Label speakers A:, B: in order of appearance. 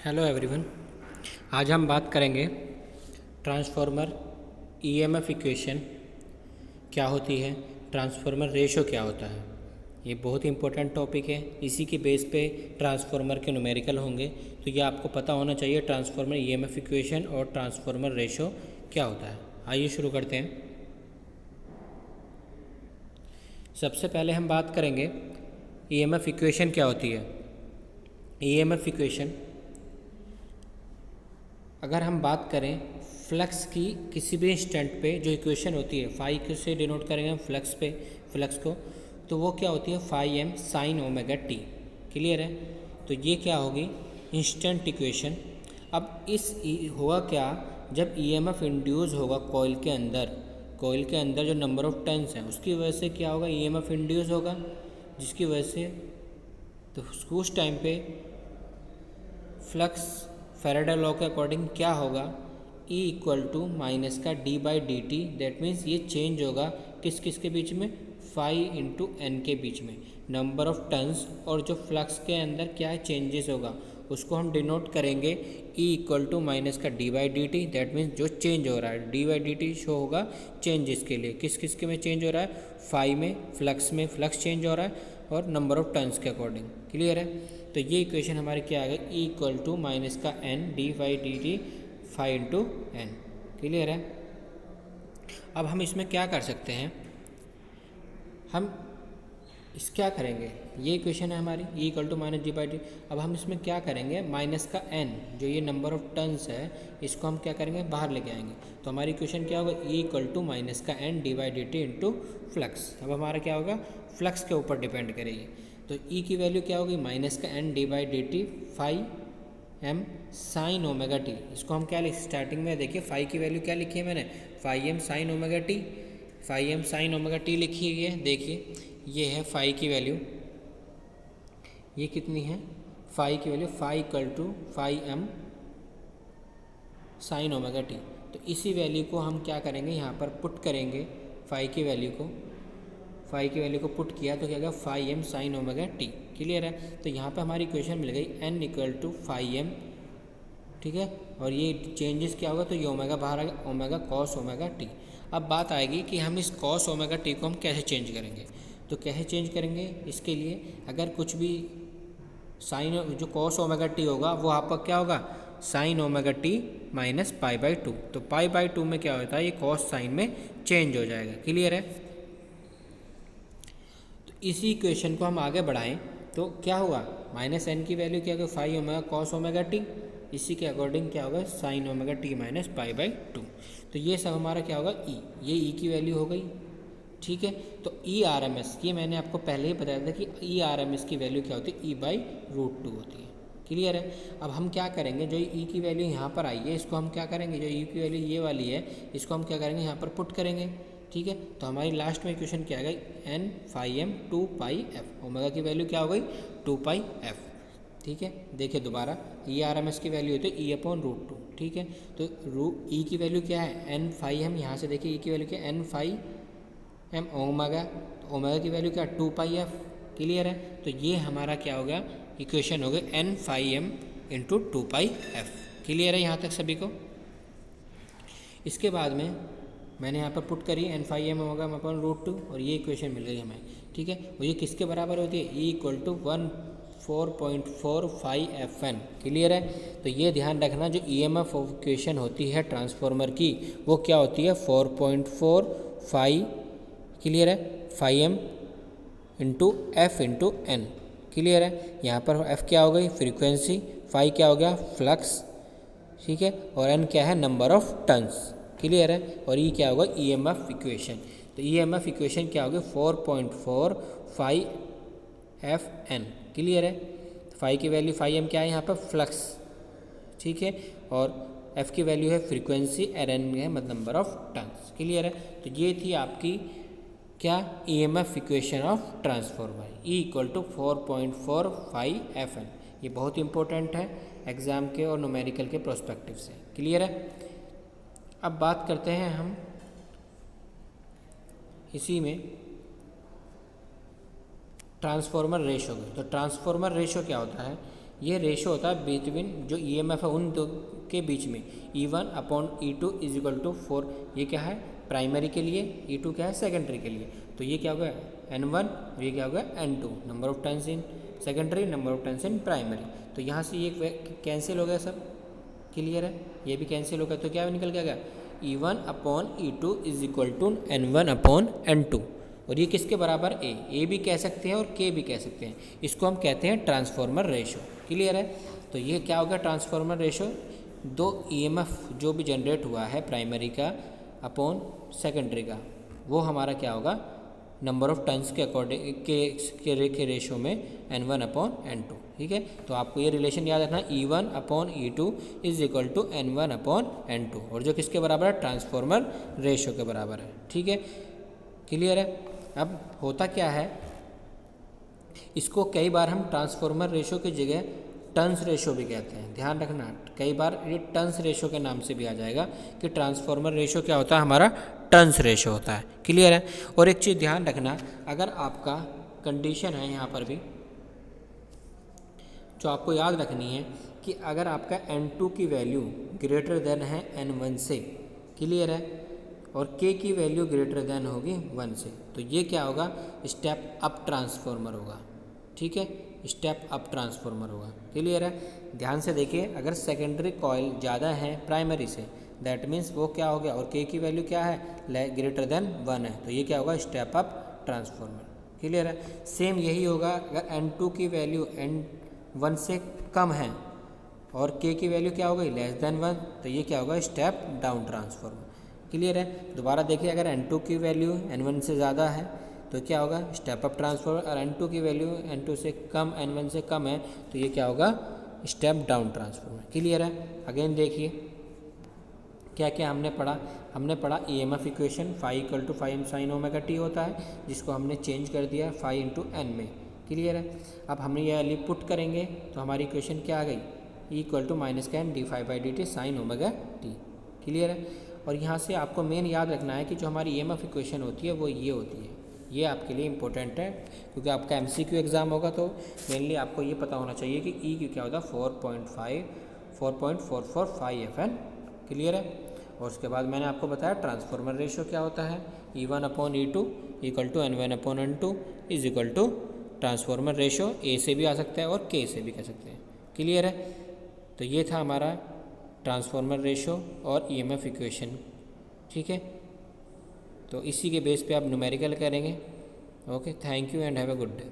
A: Hello everyone. आज हम बात करेंगे ट्रांसफार्मर ईएमएफ इक्वेशन क्या होती है, ट्रांसफार्मर रेशो क्या होता है। ये बहुत इंपॉर्टेंट टॉपिक है। इसी के बेस पे ट्रांसफार्मर के न्यूमेरिकल होंगे, तो ये आपको पता होना चाहिए ट्रांसफार्मर ईएमएफ इक्वेशन और ट्रांसफार्मर रेशो क्या होता है। आइए शुरू करते हैं। सबसे पहले हम बात करेंगे ईएमएफ इक्वेशन क्या होती है। ईएमएफ इक्वेशन, अगर हम बात करें फ्लक्स की किसी भी इंस्टेंट पे जो इक्वेशन होती है, फाई से डिनोट करेंगे हम फ्लक्स को, तो वो क्या होती है phi M sine omega T. Clear है। तो ये क्या होगी इंस्टेंट इक्वेशन। अब होगा क्या, जब ईएमएफ इंड्यूस होगा कॉइल के अंदर जो नंबर ऑफ टर्न्स हैं उसकी वजह से क्या होगा, ईएमएफ इंड्यूस होगा, जिसकी वजह से तो उस टाइम पे फ्लक्स फैराडे लॉ के अकॉर्डिंग क्या होगा, E इक्वल टू माइनस का D by D T. That means ये चेंज होगा किस किस के बीच में, फाई इंटू एन के बीच में, नंबर ऑफ टर्न्स और जो फ्लक्स के अंदर क्या है चेंजेस होगा उसको हम डिनोट करेंगे E इक्वल टू माइनस का D by D T. That means जो चेंज हो रहा है D by D T show होगा चेंजेस के लिए, किस किस के में चेंज हो रहा है, फाई में फ्लक्स चेंज हो रहा है और नंबर ऑफ टर्न्स के अकॉर्डिंग। क्लियर है। तो ये इक्वेशन हमारी क्या आ गई, E इक्वल टू माइनस का N D by D T phi into N. Clear है। अब हम इसमें क्या कर सकते हैं, हम क्या करेंगे, ये इक्वेशन है हमारी E equal to minus D by D. अब हम इसमें क्या करेंगे, माइनस का n जो ये नंबर ऑफ टर्न्स है इसको हम क्या करेंगे बाहर लेके आएंगे। तो हमारी इक्वेशन क्या होगा, E इक्वल टू माइनस का n D by D T into flux. अब हमारा क्या होगा, फ्लक्स के ऊपर डिपेंड करेगी। तो E की वैल्यू क्या होगी, माइनस का n D by D T phi M sine omega T. इसको हम क्या लिख, स्टार्टिंग में देखिए फाई की वैल्यू क्या लिखी है मैंने, phi M sine omega T, phi M sine omega T लिखी हुई है। देखिए ये है फाई की वैल्यू, ये कितनी है फाई की value, phi equal to phi M sine omega T. तो इसी वैल्यू को हम क्या करेंगे यहाँ पर पुट करेंगे, फाई की वैल्यू को पुट किया तो क्या होगा, phi M sine omega T. Clear है। तो यहाँ पे हमारी इक्वेशन मिल गई n equal to phi M. ठीक है। और ये चेंजेस क्या होगा, तो ये ओमेगा बाहर आ गया, ओमेगा कॉस ओमेगा टी। अब बात आएगी कि हम इस कॉस ओमेगा टी को हम कैसे चेंज करेंगे। तो कैसे चेंज करेंगे, इसके लिए अगर कुछ भी साइन जो कॉस ओमेगा टी होगा वो आपका क्या होगा, sine omega T minus pi by two. तो पाई बाई टू में क्या होता है, ये कॉस साइन में चेंज हो जाएगा। क्लियर है। तो इसी इक्वेशन को हम आगे बढ़ाएं तो क्या हुआ, माइनस एन की वैल्यू क्या होगा, phi omega cos omega T. इसी के अकॉर्डिंग क्या होगा, sine omega T minus pi by two. तो ये सब हमारा क्या होगा, ई, ये ई की वैल्यू हो गई। ठीक है। तो ई आर एम एस, ये मैंने आपको पहले ही बताया था कि ई आर एम एस की वैल्यू क्या होती है, ई बाई रूट टू होती है। क्लियर है। अब हम क्या करेंगे, जो ई की वैल्यू यहाँ पर आई है इसको हम क्या करेंगे, जो ई की वैल्यू ये वाली है इसको हम क्या करेंगे यहाँ पर पुट करेंगे। ठीक है। तो हमारी लास्ट में इक्वेशन क्या आ गई, N phi M two pi F. Omega की वैल्यू क्या हो गई, टू पाई एफ। ठीक है। देखिए दोबारा, ई आर एम एस की वैल्यू होती है ई अपॉन रूट टू। ठीक है। तो ई की वैल्यू क्या है, एन फाई एम, यहाँ से देखिए ई की वैल्यू क्या है, एन फाई एम ओमेगा। तो ओमेगा की वैल्यू क्या, टू पाई एफ। क्लियर है। तो ये हमारा क्या हो गया, इक्वेशन हो गई N phi M into two pi f. Clear है यहाँ तक सभी को। इसके बाद में मैंने यहाँ पर पुट करी एन फाई एम होगा अपन रूट टू, और ये इक्वेशन मिल गई हमें। ठीक है। और ये किसके बराबर होती है, E equal to 14.45 F N. Clear है। तो ये ध्यान रखना, जो ई एम एफ इक्वेशन होती है ट्रांसफार्मर की वो क्या होती है, 4.45। क्लियर है, phi M into F into N. Clear है। यहाँ पर एफ क्या हो गई, फ्रीक्वेंसी, फाई क्या हो गया, फ्लक्स। ठीक है। और एन क्या है, नंबर ऑफ टर्न्स। क्लियर है। और ये क्या होगा, ई एम एफ इक्वेशन। तो ई एम एफ इक्वेशन क्या होगी, 4.45 एफ एन। क्लियर है। फाई की वैल्यू, फाई एम क्या है यहाँ पर, फ्लक्स। ठीक है। और एफ की वैल्यू है फ्रीक्वेंसी, एन एन है मतलब नंबर ऑफ टर्न्स। क्लियर है। तो ये थी आपकी क्या, E M F equation of transformer, E equal to 4.45 F N. ये बहुत इंपॉर्टेंट है एग्ज़ाम के और न्यूमेरिकल के प्रोस्पेक्टिव से। क्लियर है। अब बात करते हैं हम इसी में ट्रांसफार्मर रेशो की। तो ट्रांसफार्मर रेशो क्या होता है, ये रेशो होता है बिटवीन जो ईएमएफ है उन दो के बीच में। E1/E2 इज इक्वल टू 4, ये क्या है प्राइमरी के लिए, E2 क्या है सेकेंडरी के लिए। तो ये क्या होगा N1 और ये क्या होगा N2, number of turns in secondary, number of turns in primary. तो यहाँ से ये कैंसिल हो गया, सब क्लियर है, ये भी कैंसिल हो गया। तो क्या निकल के आ गया E1/E2 is equal to N1/N2। और ये किसके बराबर ए भी कह सकते हैं और के भी कह सकते हैं, इसको हम कहते हैं ट्रांसफॉर्मर रेशो। क्लियर है। तो ये क्या होगा ट्रांसफॉर्मर रेशो, दो ईएमएफ जो भी जनरेट हुआ है प्राइमरी का अपॉन सेकेंडरी का, वो हमारा क्या होगा नंबर ऑफ टर्न्स के अकॉर्डिंग के रेशो में N1/N2। ठीक है। तो आपको ये रिलेशन याद रखना E1/E2 is equal to N1/N2, और जो किसके बराबर है ट्रांसफॉर्मर रेशो के बराबर है। ठीक है, क्लियर है। अब होता क्या है, इसको कई बार हम ट्रांसफॉर्मर रेशो की जगह टर्न्स रेशो भी कहते हैं, ध्यान रखना। कई बार ये टर्न्स रेशो के नाम से भी आ जाएगा कि ट्रांसफॉर्मर रेशो क्या होता है हमारा टर्न्स रेशो होता है। क्लियर है। और एक चीज़ ध्यान रखना, अगर आपका कंडीशन है यहाँ पर भी जो आपको याद रखनी है कि अगर आपका N2 की वैल्यू ग्रेटर देन है N1 से, क्लियर है, और K की वैल्यू ग्रेटर देन होगी 1 से, तो ये क्या होगा स्टेप अप ट्रांसफॉर्मर होगा। ठीक है, स्टेप अप ट्रांसफॉर्मर होगा। क्लियर है। ध्यान से देखिए, अगर सेकेंडरी कॉइल ज़्यादा है प्राइमरी से, दैट मीन्स वो क्या हो गया, और K की वैल्यू क्या है ग्रेटर देन 1 है, तो ये क्या होगा स्टेप अप ट्रांसफॉर्मर। क्लियर है। सेम यही होगा अगर N2 की वैल्यू N1 से कम है और K की वैल्यू क्या हो गई लेस देन 1, तो ये क्या होगा स्टेप डाउन ट्रांसफॉर्मर। क्लियर है। दोबारा देखिए, अगर N2 की वैल्यू N1 से ज़्यादा है तो क्या होगा स्टेप अप ट्रांसफॉर्मर, और N2 की वैल्यू N2 से कम N1 से कम है तो ये क्या होगा स्टेप डाउन ट्रांसफॉर्मर। क्लियर है। अगेन देखिए क्या क्या हमने पढ़ा EMF इक्वेशन φ sin ωt होता है, जिसको हमने चेंज कर दिया φ × n में। क्लियर है। अब हम ये वाली पुट करेंगे तो हमारी इक्वेशन क्या आ गई E = -n dφ/dt sin ωt। Clear है। और यहाँ से आपको मेन याद रखना है कि जो हमारी EMF इक्वेशन होती है वो ये होती है, ये आपके लिए इंपॉर्टेंट है क्योंकि आपका MCQ एग्ज़ाम होगा, तो मेनली आपको ये पता होना चाहिए कि E क्या होता है 4.45 FN। क्लियर है। और उसके बाद मैंने आपको बताया ट्रांसफॉर्मर रेशो क्या होता है E1/E2 = N1/N2 is equal to transformer ratio A से भी आ सकता है और K से भी कह सकते हैं। क्लियर है। तो ये था हमारा ट्रांसफॉर्मर रेशो और EMF इक्वेशन। ठीक है, तो इसी के बेस पे आप न्यूमेरिकल करेंगे। Okay, thank you and have a good day.